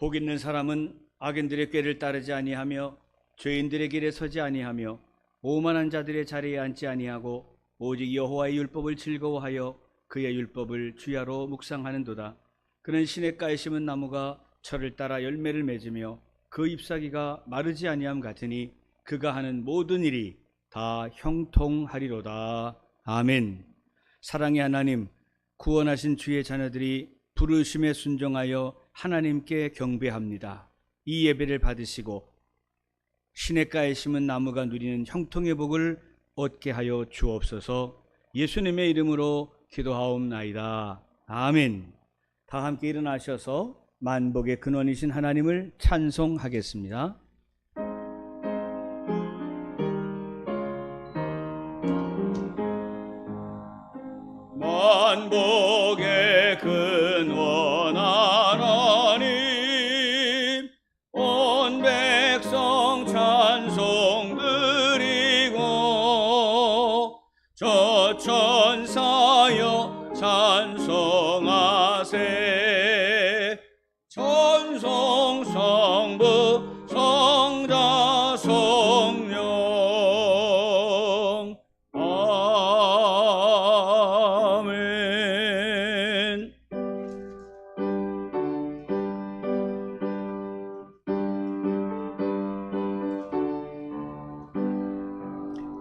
복 있는 사람은 악인들의 꾀를 따르지 아니하며 죄인들의 길에 서지 아니하며 오만한 자들의 자리에 앉지 아니하고 오직 여호와의 율법을 즐거워하여 그의 율법을 주야로 묵상하는도다. 그는 시냇가에 심은 나무가 철을 따라 열매를 맺으며 그 잎사귀가 마르지 아니함 같으니 그가 하는 모든 일이 다 형통하리로다. 아멘. 사랑의 하나님, 구원하신 주의 자녀들이 부르심에 순종하여 하나님께 경배합니다. 이 예배를 받으시고 시냇가에 심은 나무가 누리는 형통의 복을 얻게 하여 주옵소서. 예수님의 이름으로 기도하옵나이다. 아멘. 다 함께 일어나셔서 만복의 근원이신 하나님을 찬송하겠습니다. 만복의 근원 하나님, 온 백성 찬송 드리고 저 천사여 찬송하세. 천성 성부 성자 성령 아멘.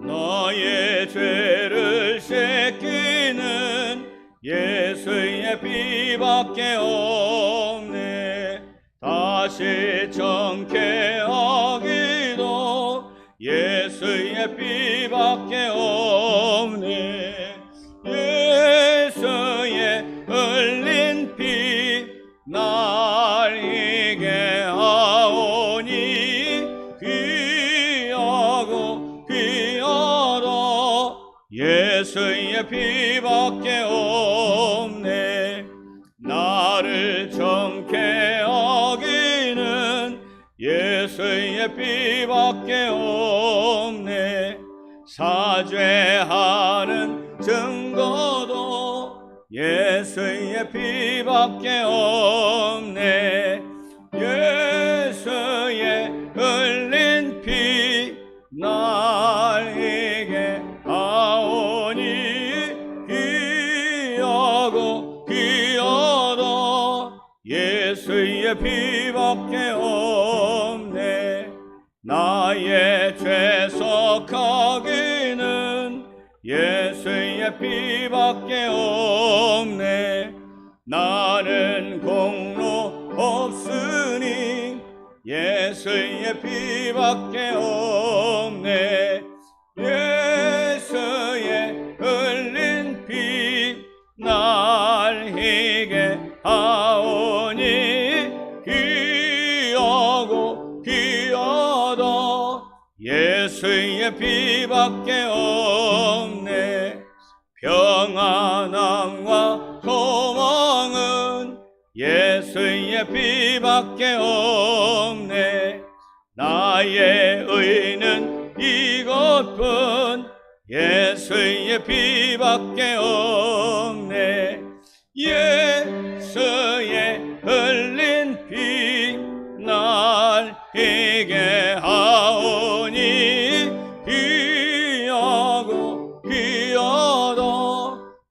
나의 죄를 씻기는 예수의 피밖에 없네. 다시 정케하기도 예수의 피밖에 없네. 예수의 흘린 피 날 이게 하오니 귀하고 귀하다. 예수의 피밖에 없네. 나를 정케 하기는 예수의 피밖에 없네. 사죄하는 증거도 예수의 피밖에 없네. 예수의 흘린 피 날 이게 하오니 귀하고 귀하다. 예수의 피밖에 없네. 나의 죄 속하기는 예수의 피밖에 없네. 나는 공로 없으니 예수의 피밖에 없네. 예수의 흘린 피 날 희게 하오니 귀하고 귀하다. 예수의 피밖에 없네. 평안함과 소망은 예수의 피밖에 없네. 나의 의는 이것뿐 예수의 피밖에 없네. 예수의 흘린 피 날 희게 하오니 귀하고 귀하다.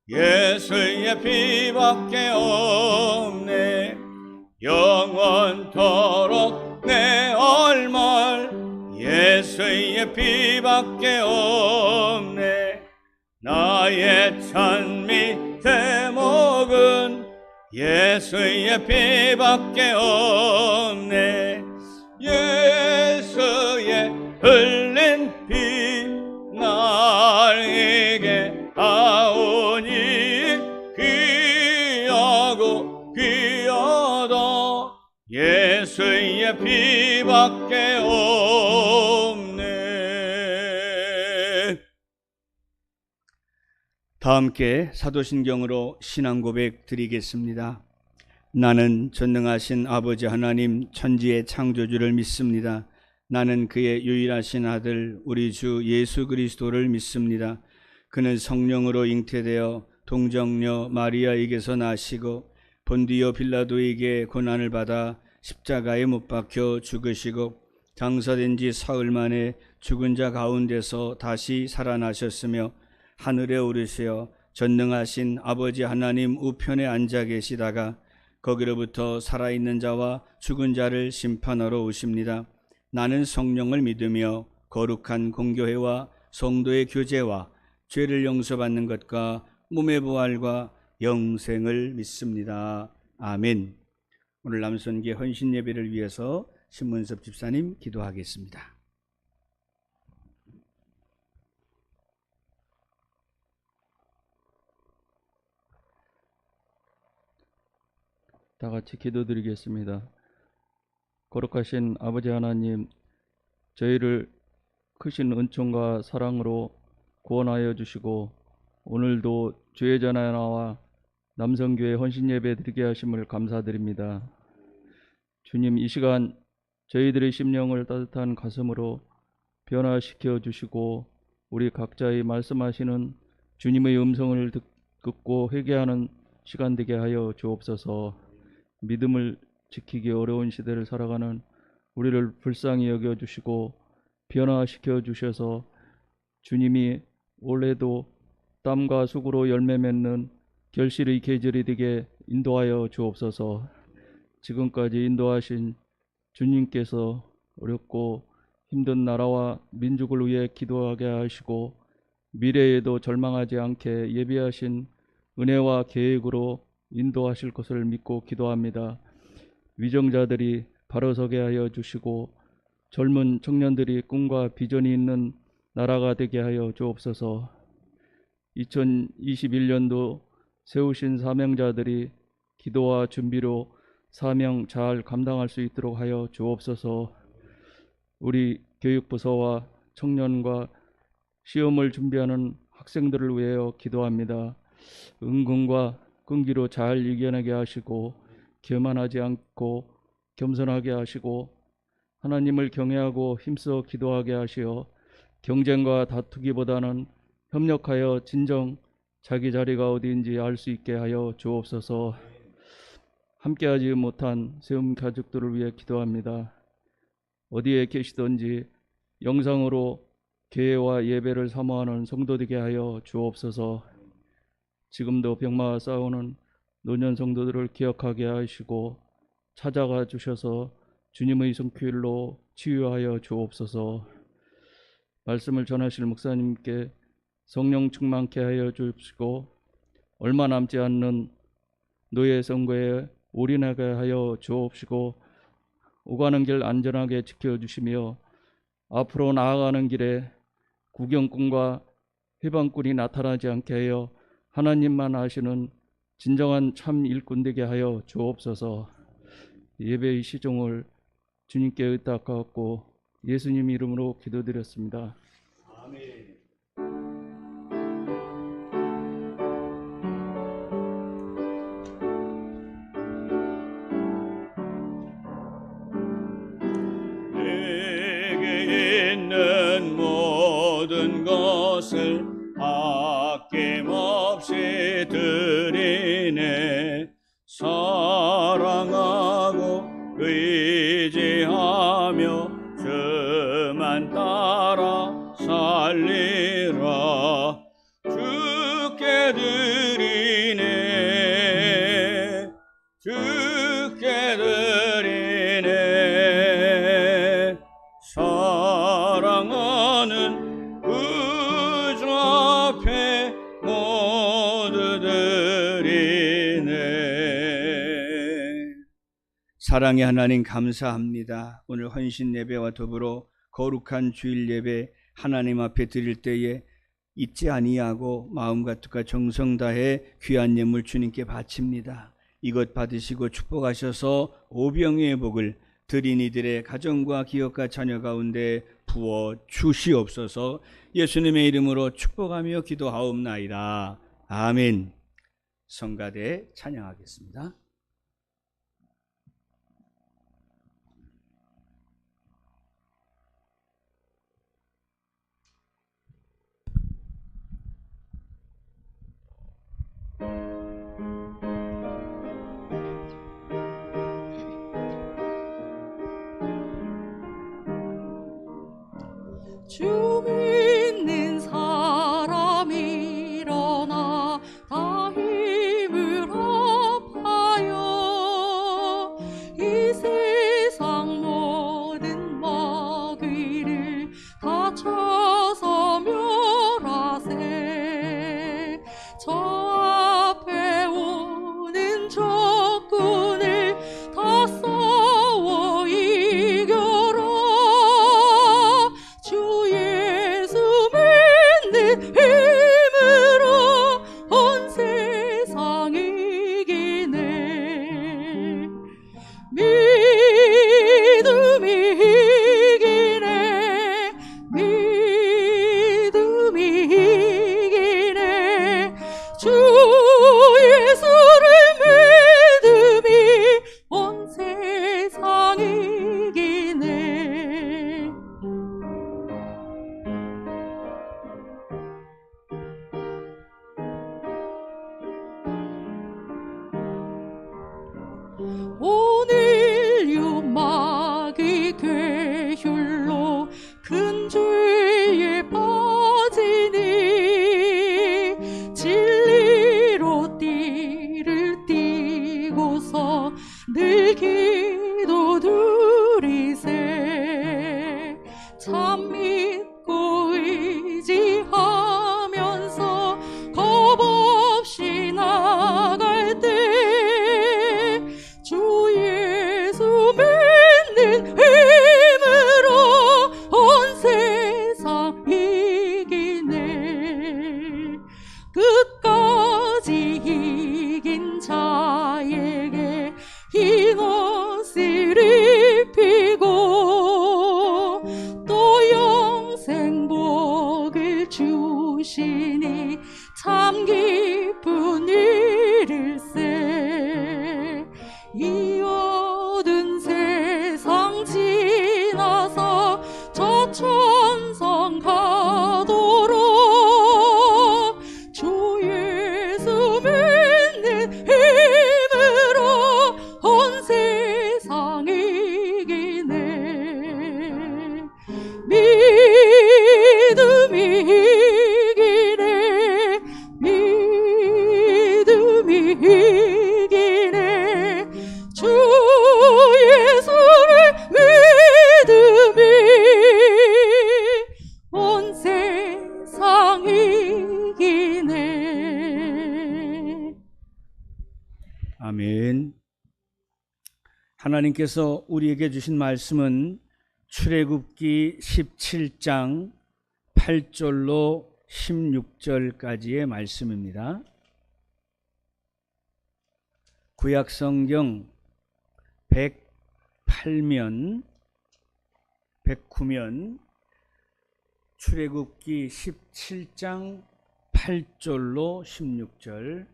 예수의 피밖에 없네. 영원토록 내 얼말 예수의 피밖에 없네. 나의 찬미 대목은 예수의 피밖에 없네. 예수의 흘린 피 날 이게 하오니 귀하고 귀하다. 예수의 피밖에 없네. 다 함께 사도신경으로 신앙 고백 드리겠습니다. 나는 전능하신 아버지 하나님 천지의 창조주를 믿습니다. 나는 그의 유일하신 아들 우리 주 예수 그리스도를 믿습니다. 그는 성령으로 잉태되어 동정녀 마리아에게서 나시고 본디오 빌라도에게 고난을 받아 십자가에 못 박혀 죽으시고 장사된 지 사흘 만에 죽은 자 가운데서 다시 살아나셨으며 하늘에 오르시어 전능하신 아버지 하나님 우편에 앉아 계시다가 거기로부터 살아있는 자와 죽은 자를 심판하러 오십니다. 나는 성령을 믿으며 거룩한 공교회와 성도의 교제와 죄를 용서받는 것과 몸의 부활과 영생을 믿습니다. 아멘. 오늘 남선교 헌신 예배를 위해서 신문섭 집사님 기도하겠습니다. 다 같이 기도드리겠습니다. 거룩하신 아버지 하나님, 저희를 크신 은총과 사랑으로 구원하여 주시고 오늘도 주의 전에 나와 남성교회 헌신 예배 드리게 하심을 감사드립니다. 주님, 이 시간 저희들의 심령을 따뜻한 가슴으로 변화시켜 주시고 우리 각자의 말씀하시는 주님의 음성을 듣고 회개하는 시간 되게 하여 주옵소서. 믿음을 지키기 어려운 시대를 살아가는 우리를 불쌍히 여겨주시고 변화시켜 주셔서 주님이 올해도 땀과 수고로 열매 맺는 결실의 계절이 되게 인도하여 주옵소서. 지금까지 인도하신 주님께서 어렵고 힘든 나라와 민족을 위해 기도하게 하시고 미래에도 절망하지 않게 예비하신 은혜와 계획으로 인도하실 것을 믿고 기도합니다. 위정자들이 바로 서게 하여 주시고 젊은 청년들이 꿈과 비전이 있는 나라가 되게 하여 주옵소서. 2021년도 세우신 사명자들이 기도와 준비로 사명 잘 감당할 수 있도록 하여 주옵소서. 우리 교육부서와 청년과 시험을 준비하는 학생들을 위하여 기도합니다. 은근과 끈기로 잘 이겨내게 하시고 교만하지 않고 겸손하게 하시고 하나님을 경외하고 힘써 기도하게 하시어 경쟁과 다투기보다는 협력하여 진정 자기 자리가 어디인지 알 수 있게 하여 주옵소서. 함께하지 못한 세움 가족들을 위해 기도합니다. 어디에 계시든지 영상으로 교회와 예배를 사모하는 성도 되게 하여 주옵소서. 지금도 병마와 싸우는 노년 성도들을 기억하게 하시고 찾아가 주셔서 주님의 손길로 치유하여 주옵소서. 말씀을 전하실 목사님께 성령 충만케 하여 주시고 얼마 남지 않는 노예 선거에 올인하게 하여 주옵시고 오가는 길 안전하게 지켜주시며 앞으로 나아가는 길에 구경꾼과 해방꾼이 나타나지 않게 하여 하나님만 아시는 진정한 참 일꾼 되게 하여 주옵소서. 예배의 시종을 주님께 의탁하고 예수님 이름으로 기도드렸습니다. 아멘. 내게 있는 모든 것을 아낌없이 드리네. 사랑하고 의지하며 주만 따라 살리라. 주께 드리네. 주께 드리네. 사랑하는 그 앞에 모두 드리네. 사랑의 하나님 감사합니다. 오늘 헌신 예배와 더불어 거룩한 주일 예배 하나님 앞에 드릴 때에 잊지 아니하고 마음과 뜻과 정성 다해 귀한 예물 주님께 바칩니다. 이것 받으시고 축복하셔서 오병이의 복을 드린 이들의 가정과 기업과 자녀 가운데 부어 주시옵소서. 예수님의 이름으로 축복하며 기도하옵나이다. 아멘. 성가대 찬양하겠습니다. 주 예수를 믿음이 온 세상 이기네. 오늘 유마귀 괴휼로 큰 죄에 빠지니 진리로 띠를 띠고서 늘 기도 드리세. 참 믿고 의지하면서 겁 없이 나갈 때 주 예수 믿는 힘으로 온 세상 이기네. 끝까지 이긴 자에게 흰 옷을 입히고 또 영생 복을 주시니 참 기쁜 일일세. 이 어두운 세상 지나서 저 천상 가도록 주 예수 믿는 힘으로 온 세상 이기네. 믿음이 이기네. 믿음이 이기네. 주 예수를 믿음이 온 세상 이기네. 아멘. 하나님께서 우리에게 주신 말씀은 출애굽기 17장 8절로 16절까지의 말씀입니다. 구약성경 108면 109면 출애굽기 17장 8절로 16절.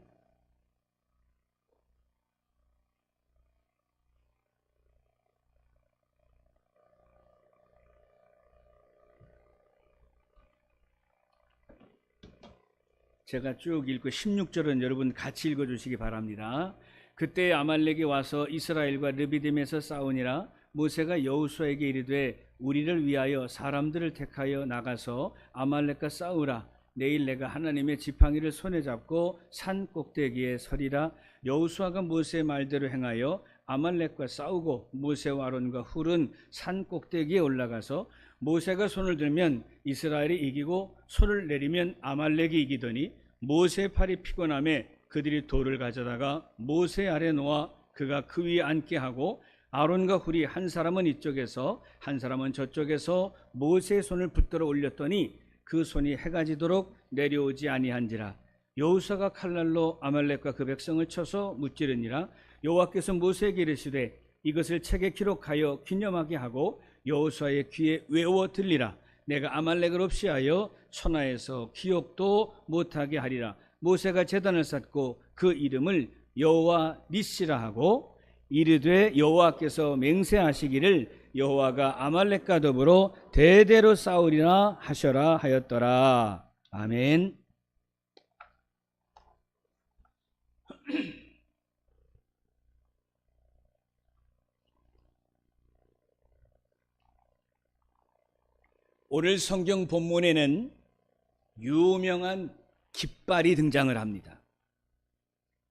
제가 쭉 읽고 16절은 여러분 같이 읽어주시기 바랍니다. 그때 아말렉이 와서 이스라엘과 르비딤에서 싸우니라. 모세가 여호수아에게 이르되 우리를 위하여 사람들을 택하여 나가서 아말렉과 싸우라. 내일 내가 하나님의 지팡이를 손에 잡고 산 꼭대기에 서리라. 여호수아가 모세의 말대로 행하여 아말렉과 싸우고 모세와 아론과 훌은 산 꼭대기에 올라가서 모세가 손을 들면 이스라엘이 이기고 손을 내리면 아말렉이 이기더니 모세의 팔이 피곤함에 그들이 돌을 가져다가 모세 아래 놓아 그가 그 위에 앉게 하고 아론과 훌이 한 사람은 이쪽에서 한 사람은 저쪽에서 모세의 손을 붙들어 올렸더니 그 손이 해가 지도록 내려오지 아니한지라. 여호수아가 칼날로 아말렉과 그 백성을 쳐서 무찌르니라. 여호와께서 모세에게 이르시되 이것을 책에 기록하여 기념하게 하고 여호수아의 귀에 외워 들리라. 내가 아말렉을 없이하여 천하에서 기억도 못하게 하리라. 모세가 제단을 쌓고 그 이름을 여호와 니시라 하고 이르되 여호와께서 맹세하시기를 여호와가 아말렉과 더불어 대대로 싸우리라 하셔라 하였더라. 아멘. 오늘 성경 본문에는 유명한 깃발이 등장을 합니다.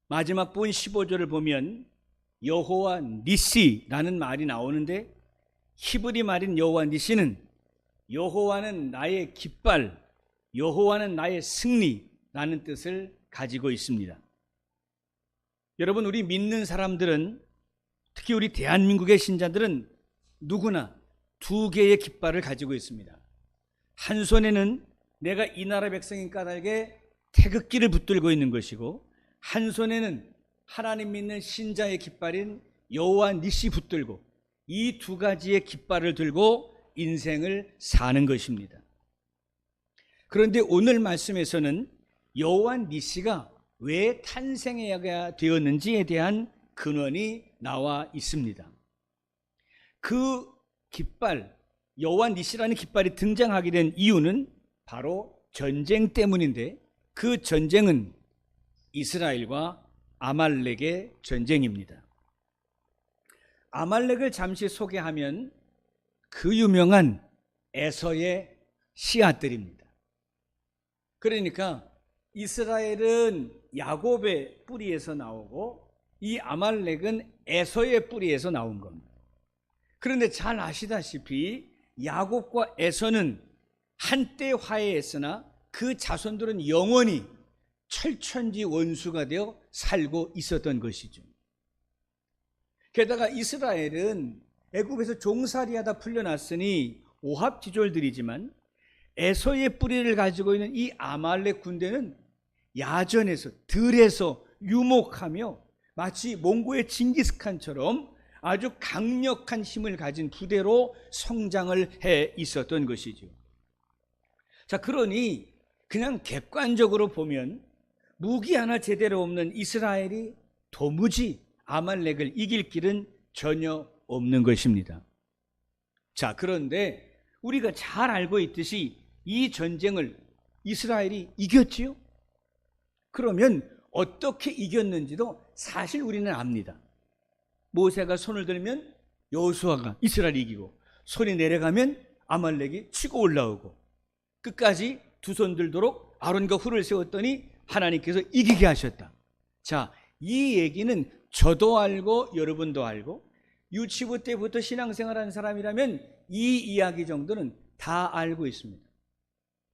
마지막 본 15절을 보면 여호와 니시라는 말이 나오는데 히브리 말인 여호와 니시는 여호와는 나의 깃발, 여호와는 나의 승리라는 뜻을 가지고 있습니다. 여러분, 우리 믿는 사람들은, 특히 우리 대한민국의 신자들은 누구나 두 개의 깃발을 가지고 있습니다. 한 손에는 내가 이 나라 백성인 까닭에 태극기를 붙들고 있는 것이고, 한 손에는 하나님 믿는 신자의 깃발인 여호와 니시 붙들고, 이 두 가지의 깃발을 들고 인생을 사는 것입니다. 그런데 오늘 말씀에서는 여호와 니시가 왜 탄생하게 되었는지에 대한 근원이 나와 있습니다. 그 깃발, 여호와 니시라는 깃발이 등장하게 된 이유는 바로 전쟁 때문인데, 그 전쟁은 이스라엘과 아말렉의 전쟁입니다. 아말렉을 잠시 소개하면 그 유명한 에서의 씨앗들입니다. 그러니까 이스라엘은 야곱의 뿌리에서 나오고 이 아말렉은 에서의 뿌리에서 나온 겁니다. 그런데 잘 아시다시피 야곱과 에서는 한때 화해했으나 그 자손들은 영원히 철천지 원수가 되어 살고 있었던 것이죠. 게다가 이스라엘은 애굽에서 종살이하다 풀려났으니 오합지졸들이지만 에서의 뿌리를 가지고 있는 이 아말렉 군대는 야전에서 들에서 유목하며 마치 몽고의 징기스칸처럼 아주 강력한 힘을 가진 부대로 성장을 해 있었던 것이죠. 자, 그러니 그냥 객관적으로 보면 무기 하나 제대로 없는 이스라엘이 도무지 아말렉을 이길 길은 전혀 없는 것입니다. 자, 그런데 우리가 잘 알고 있듯이 이 전쟁을 이스라엘이 이겼지요? 그러면 어떻게 이겼는지도 사실 우리는 압니다. 모세가 손을 들면 여호수아가 이스라엘이 이기고, 손이 내려가면 아말렉이 치고 올라오고, 끝까지 두 손 들도록 아론과 훌을 세웠더니 하나님께서 이기게 하셨다. 자, 이 얘기는 저도 알고 여러분도 알고 유치부 때부터 신앙생활하는 사람이라면 이 이야기 정도는 다 알고 있습니다.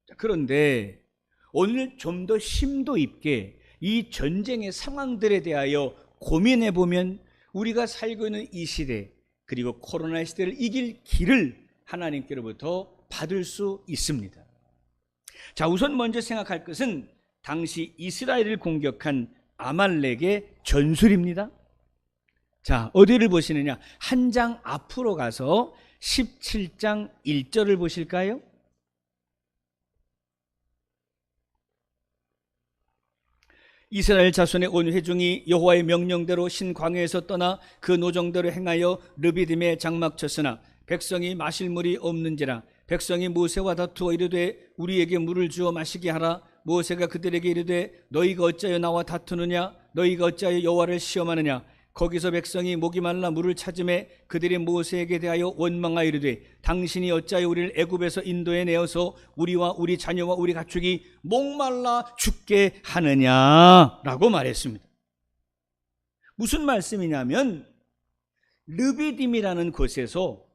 자, 그런데 오늘 좀 더 심도 있게 이 전쟁의 상황들에 대하여 고민해 보면 우리가 살고 있는 이 시대, 그리고 코로나 시대를 이길 길을 하나님께로부터 받을 수 있습니다. 자, 우선 먼저 생각할 것은 당시 이스라엘을 공격한 아말렉의 전술입니다. 자, 어디를 보시느냐? 한 장 앞으로 가서 17장 1절을 보실까요? 이스라엘 자손의 온 회중이 여호와의 명령대로 신광야에서 떠나 그 노정대로 행하여 르비딤에 장막 쳤으나 백성이 마실 물이 없는지라. 백성이 모세와 다투어 이르되 우리에게 물을 주어 마시게 하라. 모세가 그들에게 이르되 너희가 어찌하여 나와 다투느냐? 너희가 어찌하여 여호와를 시험하느냐? 거기서 백성이 목이 말라 물을 찾음에 그들이 모세에게 대하여 원망하여 이르되 당신이 어찌하여 우리를 애굽에서 인도해 내어서 우리와 우리 자녀와 우리 가축이 목말라 죽게 하느냐라고 말했습니다. 무슨 말씀이냐면 르비딤이라는 곳에서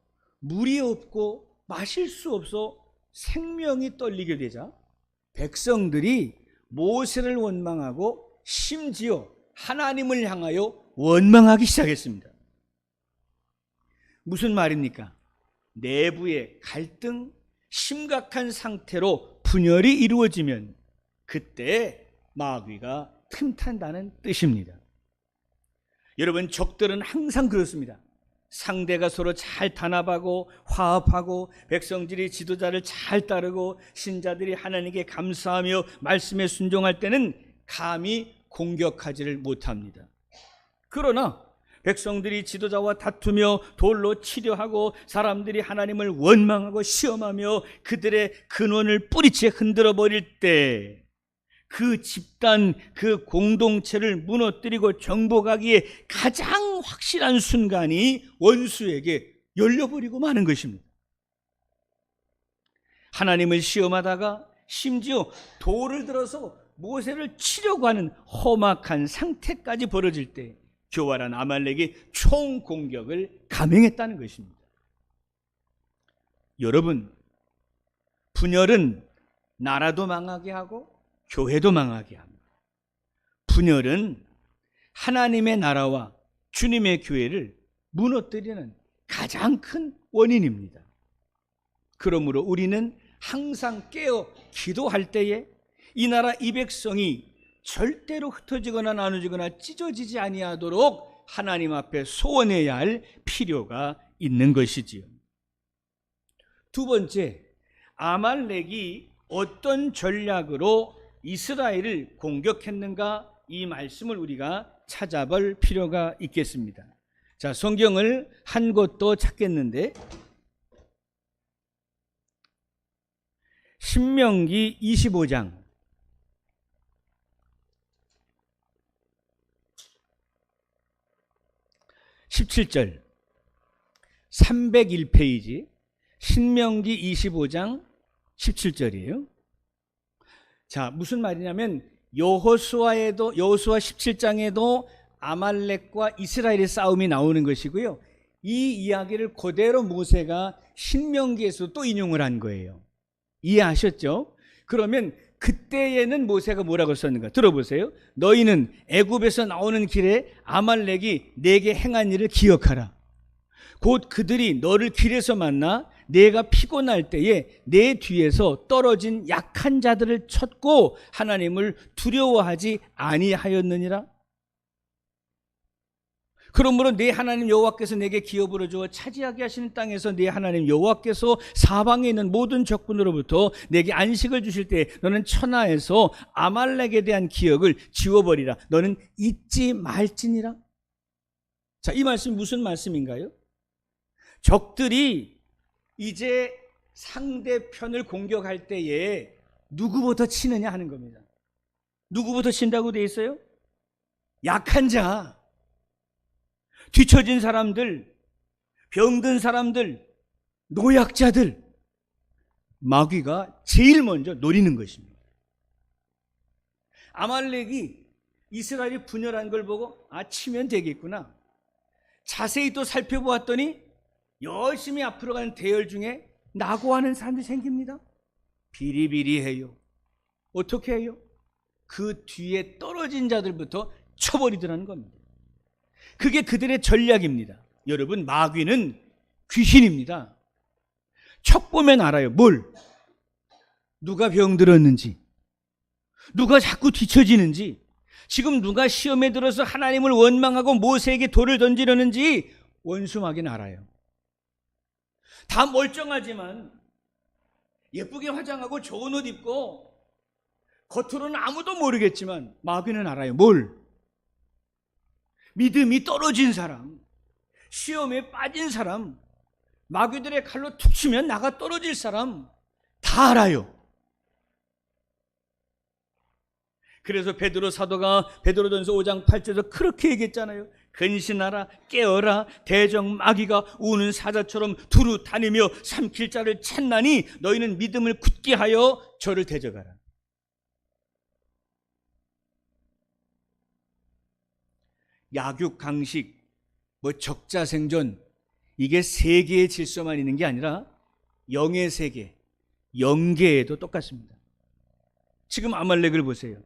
물이 없고 마실 수 없어 생명이 떨리게 되자 백성들이 모세를 원망하고 심지어 하나님을 향하여 원망하기 시작했습니다. 무슨 말입니까? 내부의 갈등, 심각한 상태로 분열이 이루어지면 그때 마귀가 틈탄다는 뜻입니다. 여러분, 적들은 항상 그렇습니다. 상대가 서로 잘 단합하고 화합하고 백성들이 지도자를 잘 따르고 신자들이 하나님께 감사하며 말씀에 순종할 때는 감히 공격하지를 못합니다. 그러나 백성들이 지도자와 다투며 돌로 치려하고 사람들이 하나님을 원망하고 시험하며 그들의 근원을 뿌리채 흔들어 버릴 때 그 집단, 그 공동체를 무너뜨리고 정복하기에 가장 확실한 순간이 원수에게 열려버리고 마는 것입니다. 하나님을 시험하다가 심지어 돌을 들어서 모세를 치려고 하는 험악한 상태까지 벌어질 때 교활한 아말렉이 총공격을 감행했다는 것입니다. 여러분, 분열은 나라도 망하게 하고 교회도 망하게 합니다. 분열은 하나님의 나라와 주님의 교회를 무너뜨리는 가장 큰 원인입니다. 그러므로 우리는 항상 깨어 기도할 때에 이 나라 이 백성이 절대로 흩어지거나 나누지거나 찢어지지 아니하도록 하나님 앞에 소원해야 할 필요가 있는 것이지요. 두 번째, 아말렉이 어떤 전략으로 이스라엘을 공격했는가 이 말씀을 우리가 찾아볼 필요가 있겠습니다. 자, 성경을 한 곳도 찾겠는데 신명기 25장 17절 301페이지 신명기 25장 17절이에요. 자, 무슨 말이냐면 여호수아 17장에도 아말렉과 이스라엘의 싸움이 나오는 것이고요. 이 이야기를 그대로 모세가 신명기에서 또 인용을 한 거예요. 이해하셨죠? 그러면 그때에는 모세가 뭐라고 썼는가? 들어보세요. 너희는 애굽에서 나오는 길에 아말렉이 내게 행한 일을 기억하라. 곧 그들이 너를 길에서 만나 내가 피곤할 때에 내 뒤에서 떨어진 약한 자들을 쳤고 하나님을 두려워하지 아니하였느니라. 그러므로 내 하나님 여호와께서 내게 기업으로 주어 차지하게 하시는 땅에서 내 하나님 여호와께서 사방에 있는 모든 적군으로부터 내게 안식을 주실 때 너는 천하에서 아말렉에 대한 기억을 지워버리라. 너는 잊지 말지니라. 자, 이 말씀이 무슨 말씀인가요? 적들이 이제 상대편을 공격할 때에 누구부터 치느냐 하는 겁니다. 누구부터 친다고 돼 있어요? 약한 자, 뒤처진 사람들, 병든 사람들, 노약자들, 마귀가 제일 먼저 노리는 것입니다. 아말렉이 이스라엘이 분열한 걸 보고 치면 되겠구나. 자세히 또 살펴보았더니 열심히 앞으로 가는 대열 중에 낙오하는 사람들이 생깁니다. 비리비리해요. 어떻게 해요? 그 뒤에 떨어진 자들부터 쳐버리더라는 겁니다. 그게 그들의 전략입니다. 여러분, 마귀는 귀신입니다. 척 보면 알아요. 뭘? 누가 병들었는지, 누가 자꾸 뒤처지는지, 지금 누가 시험에 들어서 하나님을 원망하고 모세에게 돌을 던지려는지 원수 마귀는 알아요. 다 멀쩡하지만 예쁘게 화장하고 좋은 옷 입고 겉으로는 아무도 모르겠지만 마귀는 알아요. 뭘? 믿음이 떨어진 사람, 시험에 빠진 사람, 마귀들의 칼로 툭 치면 나가 떨어질 사람 다 알아요. 그래서 베드로 사도가 베드로전서 5장 8절에서 그렇게 얘기했잖아요. 근신하라, 깨어라, 대적 마귀가 우는 사자처럼 두루 다니며 삼킬 자를 찾나니 너희는 믿음을 굳게 하여 저를 대적하라. 약육 강식, 적자생존, 이게 세계의 질서만 있는 게 아니라 영의 세계, 영계에도 똑같습니다. 지금 아말렉을 보세요.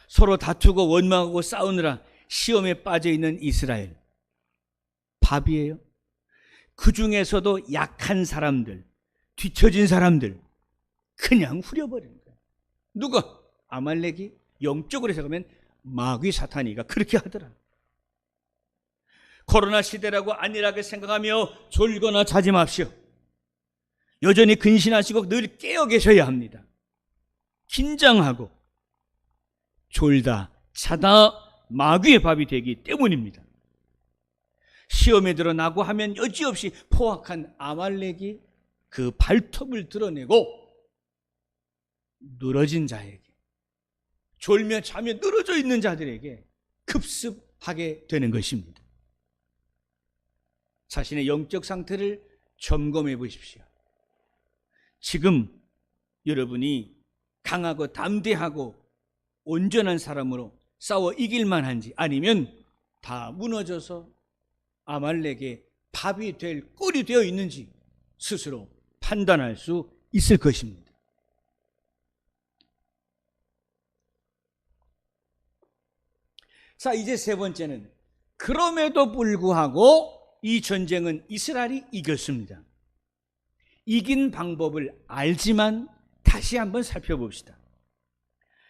서로 다투고 원망하고 싸우느라 시험에 빠져 있는 이스라엘, 밥이에요. 그 중에서도 약한 사람들, 뒤처진 사람들 그냥 후려버리는 거예요. 누가? 아말렉이. 영적으로 해석하면 마귀 사탄이가 그렇게 하더라. 코로나 시대라고 안일하게 생각하며 졸거나 자지 마십시오. 여전히 근신하시고 늘 깨어 계셔야 합니다. 긴장하고 졸다 자다 마귀의 밥이 되기 때문입니다. 시험에 들어 낙오하면 여지없이 포악한 아말렉이 그 발톱을 드러내고 늘어진 자에게, 졸며 자며 늘어져 있는 자들에게 급습하게 되는 것입니다. 자신의 영적 상태를 점검해 보십시오. 지금 여러분이 강하고 담대하고 온전한 사람으로 싸워 이길 만한지, 아니면 다 무너져서 아말렉의 밥이 될 꼴이 되어 있는지 스스로 판단할 수 있을 것입니다. 자, 이제 세 번째는, 그럼에도 불구하고 이 전쟁은 이스라엘이 이겼습니다. 이긴 방법을 알지만 다시 한번 살펴봅시다.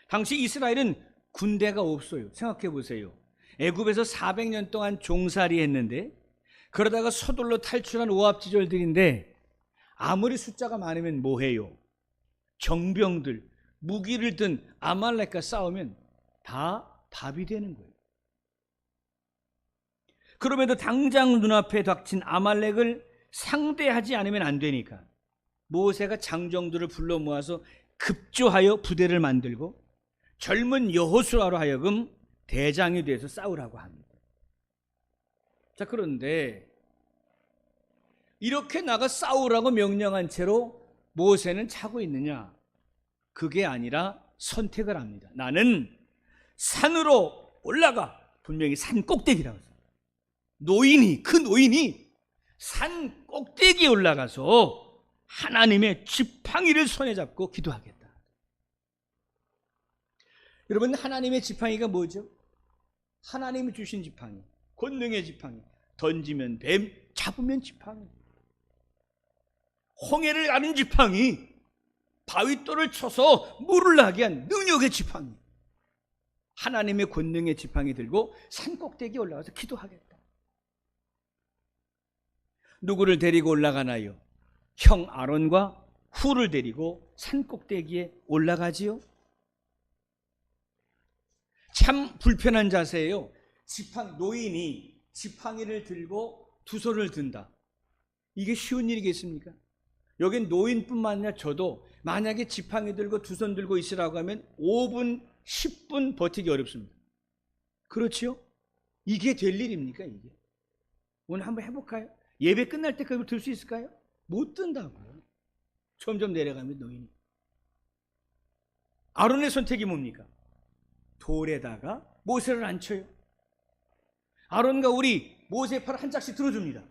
당시 이스라엘은 군대가 없어요. 생각해 보세요. 애굽에서 400년 동안 종살이 했는데, 그러다가 서둘러 탈출한 오합지졸들인데 아무리 숫자가 많으면 뭐해요? 정병들, 무기를 든 아말렉과 싸우면 다 밥이 되는 거예요. 그럼에도 당장 눈앞에 닥친 아말렉을 상대하지 않으면 안 되니까 모세가 장정들을 불러 모아서 급조하여 부대를 만들고 젊은 여호수아로 하여금 대장이 돼서 싸우라고 합니다. 자, 그런데 이렇게 나가 싸우라고 명령한 채로 모세는 차고 있느냐? 그게 아니라 선택을 합니다. 나는 산으로 올라가. 분명히 산 꼭대기라고 했어요. 그 노인이 산 꼭대기에 올라가서 하나님의 지팡이를 손에 잡고 기도하겠다. 여러분, 하나님의 지팡이가 뭐죠? 하나님이 주신 지팡이, 권능의 지팡이. 던지면 뱀, 잡으면 지팡이. 홍해를 가는 지팡이, 바위돌을 쳐서 물을 나게 한 능력의 지팡이. 하나님의 권능의 지팡이 들고 산 꼭대기에 올라가서 기도하겠다. 누구를 데리고 올라가나요? 형 아론과 훌을 데리고 산 꼭대기에 올라가지요. 참 불편한 자세예요. 노인이 지팡이를 들고 두 손을 든다. 이게 쉬운 일이겠습니까? 여긴 노인뿐만 아니라 저도 만약에 지팡이 들고 두 손 들고 있으라고 하면 5분, 10분 버티기 어렵습니다. 그렇지요? 이게 될 일입니까, 이게? 오늘 한번 해볼까요? 예배 끝날 때까지 들 수 있을까요? 못 든다고요. 점점 내려가면 노인이. 아론의 선택이 뭡니까? 돌에다가 모세를 앉혀요. 아론과 우리 모세의 팔을 한 짝씩 들어줍니다.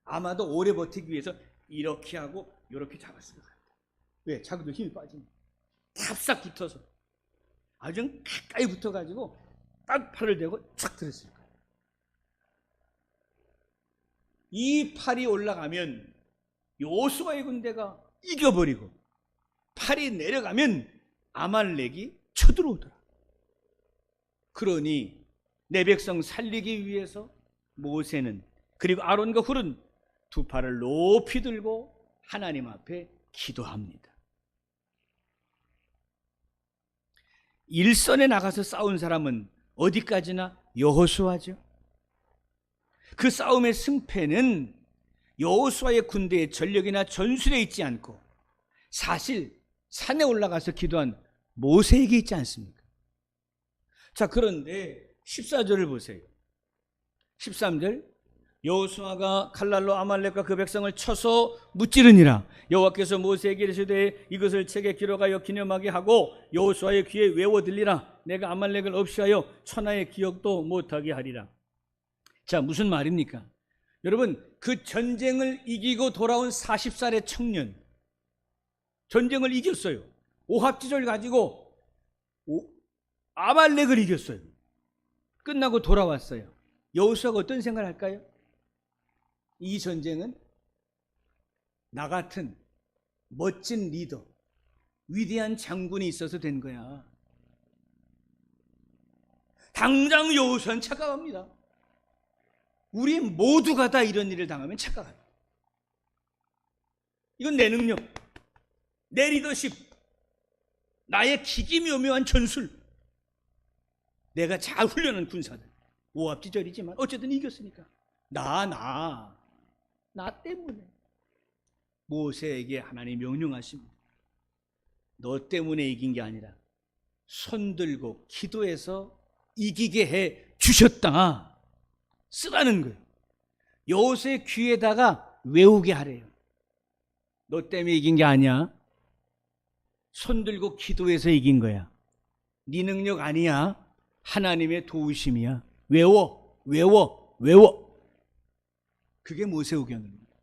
아마도 오래 버티기 위해서 이렇게 하고 이렇게 잡았을 것 같아요. 왜? 자기도 힘이 빠집니다. 탑싹 붙어서 아주 가까이 붙어가지고 딱 팔을 대고 쫙 들었을 거예요. 이 팔이 올라가면 여호수아의 군대가 이겨버리고 팔이 내려가면 아말렉이 쳐들어오더라. 그러니 내 백성 살리기 위해서 모세는, 그리고 아론과 훌은 두 팔을 높이 들고 하나님 앞에 기도합니다. 일선에 나가서 싸운 사람은 어디까지나 여호수아죠. 그 싸움의 승패는 여호수아의 군대의 전력이나 전술에 있지 않고 사실 산에 올라가서 기도한 모세에게 있지 않습니까? 자, 그런데 14절을 보세요. 13절, 여호수아가 칼날로 아말렉과 그 백성을 쳐서 무찌르니라. 여호와께서 모세에게 이르시되 이것을 책에 기록하여 기념하게 하고 여호수아의 귀에 외워 들리라. 내가 아말렉을 없이하여 천하의 기억도 못하게 하리라. 자, 무슨 말입니까? 여러분, 그 전쟁을 이기고 돌아온 40살의 청년, 전쟁을 이겼어요. 오합지졸 가지고 아말렉을 이겼어요. 끝나고 돌아왔어요. 여호수아가 어떤 생각을 할까요? 이 전쟁은 나 같은 멋진 리더, 위대한 장군이 있어서 된 거야. 당장 여호수아는 착각합니다. 우리 모두가 다 이런 일을 당하면 착각합니다. 이건 내 능력, 내 리더십, 나의 기기묘묘한 전술, 내가 잘 훈련한 군사들, 오합지졸이지만 어쨌든 이겼으니까 나 때문에. 모세에게 하나님이 명령하십니다. 너 때문에 이긴 게 아니라 손 들고 기도해서 이기게 해 주셨다. 쓰라는 거예요. 여호수아의 귀에다가 외우게 하래요. 너 때문에 이긴 게 아니야. 손 들고 기도해서 이긴 거야. 네 능력 아니야. 하나님의 도우심이야. 외워. 그게 모세오경입니다.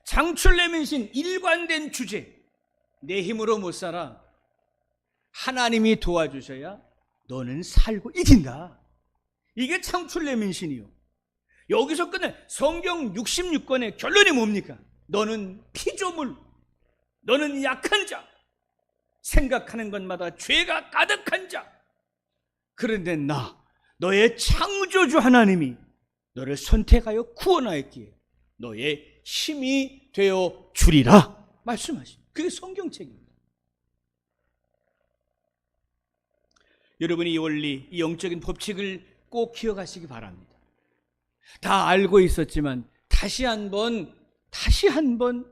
장출내민신 일관된 주제. 내 힘으로 못 살아. 하나님이 도와주셔야 너는 살고 이긴다. 이게 창출내민신이요. 여기서 끝내. 성경 66권의 결론이 뭡니까? 너는 피조물, 너는 약한 자, 생각하는 것마다 죄가 가득한 자. 그런데 너의 창조주 하나님이 너를 선택하여 구원하였기에 너의 힘이 되어 주리라 말씀하십니다. 그게 성경책입니다. 여러분이 이 원리, 이 영적인 법칙을 꼭 기억하시기 바랍니다. 다 알고 있었지만 다시 한번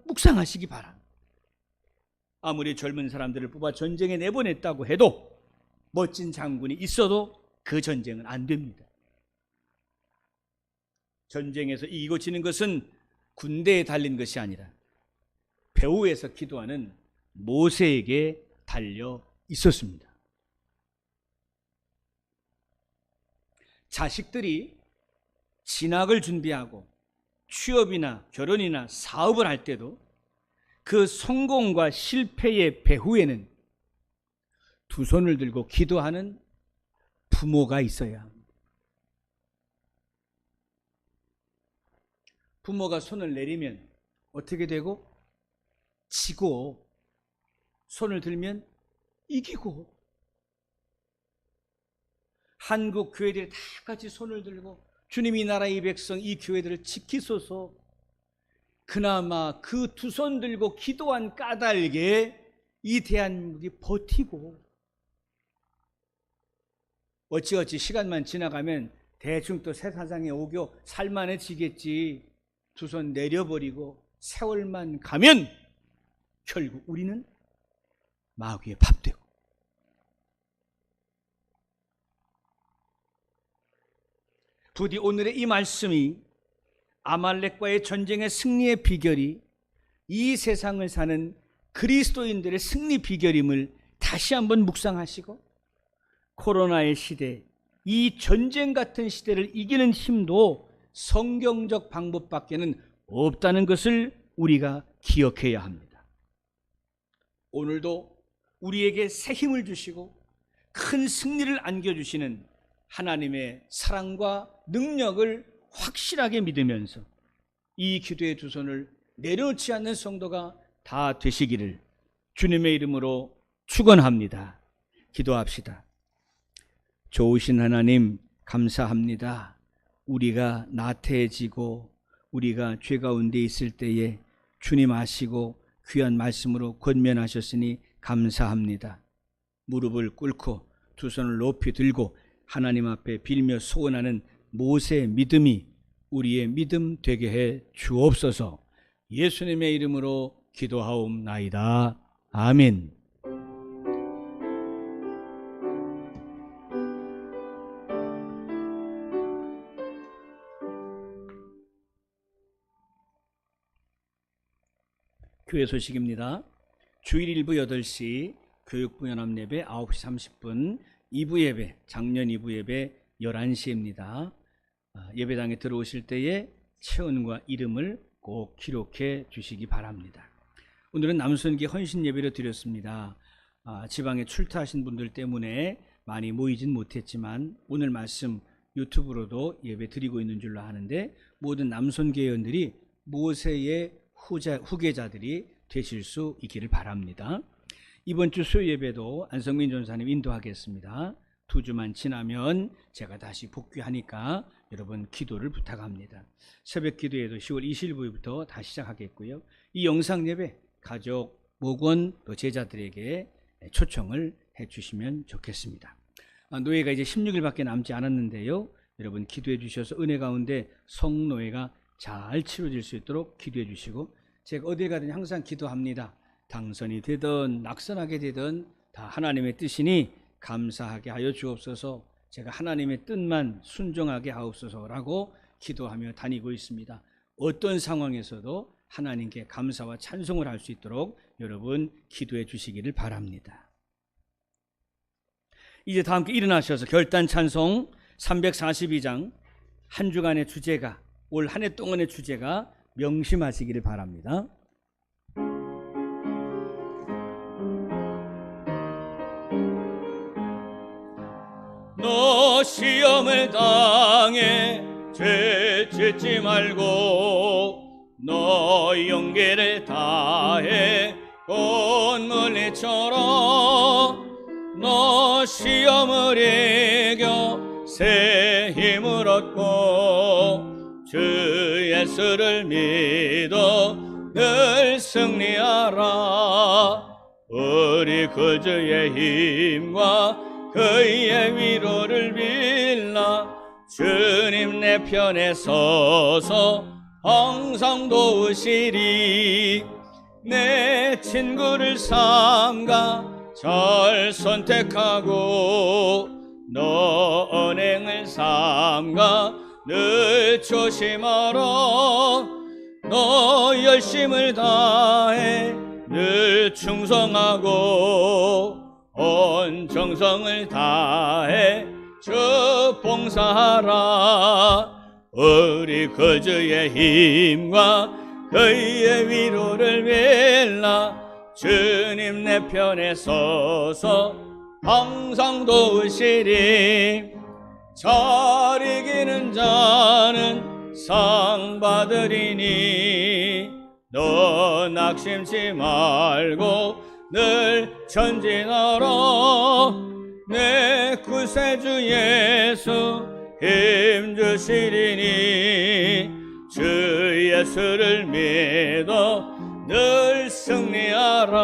묵상하시기 바랍니다. 아무리 젊은 사람들을 뽑아 전쟁에 내보냈다고 해도 멋진 장군이 있어도 그 전쟁은 안 됩니다. 전쟁에서 이기고 지는 것은 군대에 달린 것이 아니라 배후에서 기도하는 모세에게 달려 있었습니다. 자식들이 진학을 준비하고 취업이나 결혼이나 사업을 할 때도 그 성공과 실패의 배후에는 두 손을 들고 기도하는 부모가 있어야 합니다. 부모가 손을 내리면 어떻게 되고? 지고, 손을 들면 이기고. 한국 교회들이 다 같이 손을 들고 주님이 나라의 백성 이 교회들을 지키소서. 그나마 그 두 손 들고 기도한 까닭에 이 대한민국이 버티고, 어찌어찌 시간만 지나가면 대충 또 새 사장의 오교 살만해지겠지. 두 손 내려버리고 세월만 가면 결국 우리는 마귀의 밥 되고. 부디 오늘의 이 말씀이 아말렉과의 전쟁의 승리의 비결이 이 세상을 사는 그리스도인들의 승리 비결임을 다시 한번 묵상하시고, 코로나의 시대, 이 전쟁 같은 시대를 이기는 힘도 성경적 방법밖에는 없다는 것을 우리가 기억해야 합니다. 오늘도 우리에게 새 힘을 주시고 큰 승리를 안겨주시는 하나님의 사랑과 능력을 확실하게 믿으면서 이 기도의 두 손을 내려놓지 않는 성도가 다 되시기를 주님의 이름으로 축원합니다. 기도합시다. 좋으신 하나님, 감사합니다. 우리가 나태해지고 우리가 죄 가운데 있을 때에 주님 아시고 귀한 말씀으로 권면하셨으니 감사합니다. 무릎을 꿇고 두 손을 높이 들고 하나님 앞에 빌며 소원하는 모세의 믿음이 우리의 믿음 되게 해 주옵소서. 예수님의 이름으로 기도하옵나이다. 아멘. 교회 소식입니다. 주일 1부 8시 교육부 연합예배 9시 30분 2부 예배, 작년 2부 예배 11시입니다. 예배당에 들어오실 때에 체온과 이름을 꼭 기록해 주시기 바랍니다. 오늘은 남순기 헌신 예배를 드렸습니다. 지방에 출타하신 분들 때문에 많이 모이진 못했지만 오늘 말씀 유튜브로도 예배 드리고 있는 줄로 아는데 모든 남순교회원들이 모세의 후계자들이 되실 수 있기를 바랍니다. 이번 주 수요 예배도 안성민 전사님 인도하겠습니다. 2주만 지나면 제가 다시 복귀하니까 여러분 기도를 부탁합니다. 새벽 기도에도 10월 20일부터 다시 시작하겠고요. 이 영상 예배 가족, 목원, 또 제자들에게 초청을 해주시면 좋겠습니다. 노예가 이제 16일밖에 남지 않았는데요. 여러분 기도해 주셔서 은혜 가운데 성노예가 잘 치러질 수 있도록 기도해 주시고, 제가 어딜 가든 항상 기도합니다. 당선이 되든 낙선하게 되든 다 하나님의 뜻이니 감사하게 하여 주옵소서. 제가 하나님의 뜻만 순종하게 하옵소서라고 기도하며 다니고 있습니다. 어떤 상황에서도 하나님께 감사와 찬송을 할 수 있도록 여러분 기도해 주시기를 바랍니다. 이제 다 함께 일어나셔서 결단 찬송 342장, 한 주간의 주제가, 올 한 해 동안의 주제가 명심하시기를 바랍니다. 너 시험을 당해 죄 짓지 말고 너 용기를 다해 꽃물리처럼 너 시험을 이겨 새 힘을 얻고 주 예수를 믿어 늘 승리하라. 우리 구주의 힘과 그의 위로를 빌라 주님 내 편에 서서 항상 도우시리. 내 친구를 삼가 잘 선택하고 너 언행을 삼가 늘 조심하라. 너 열심을 다해 늘 충성하고 온 정성을 다해 주 봉사하라. 우리 구주의 힘과 그의 위로를 빌라 주님 내 편에 서서 항상 도우시리. 잘 이기는 자는 상 받으리니 너 낙심치 말고 늘 전진하라. 내 구세주 예수 힘주시리니 주 예수를 믿어 늘 승리하라.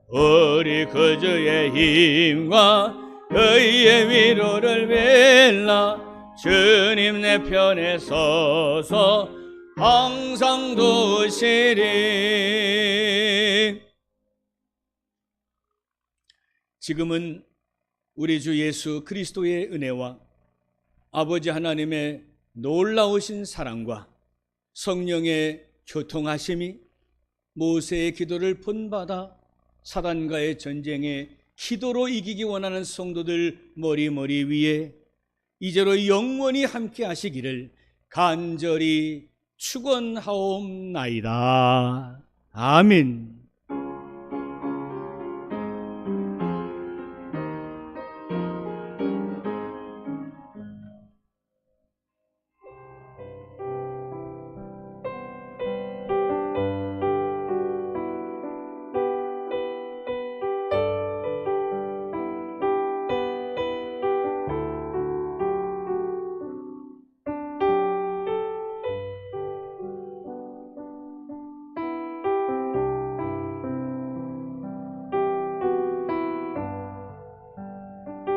우리 구주의 힘과 그의 위로를 빌라 주님 내 편에 서서 항상 도우시리. 지금은 우리 주 예수 그리스도의 은혜와 아버지 하나님의 놀라우신 사랑과 성령의 교통하심이 모세의 기도를 본받아 사단과의 전쟁에 기도로 이기기 원하는 성도들 머리 위에 이제로 영원히 함께 하시기를 간절히 축원하옵나이다. 아멘.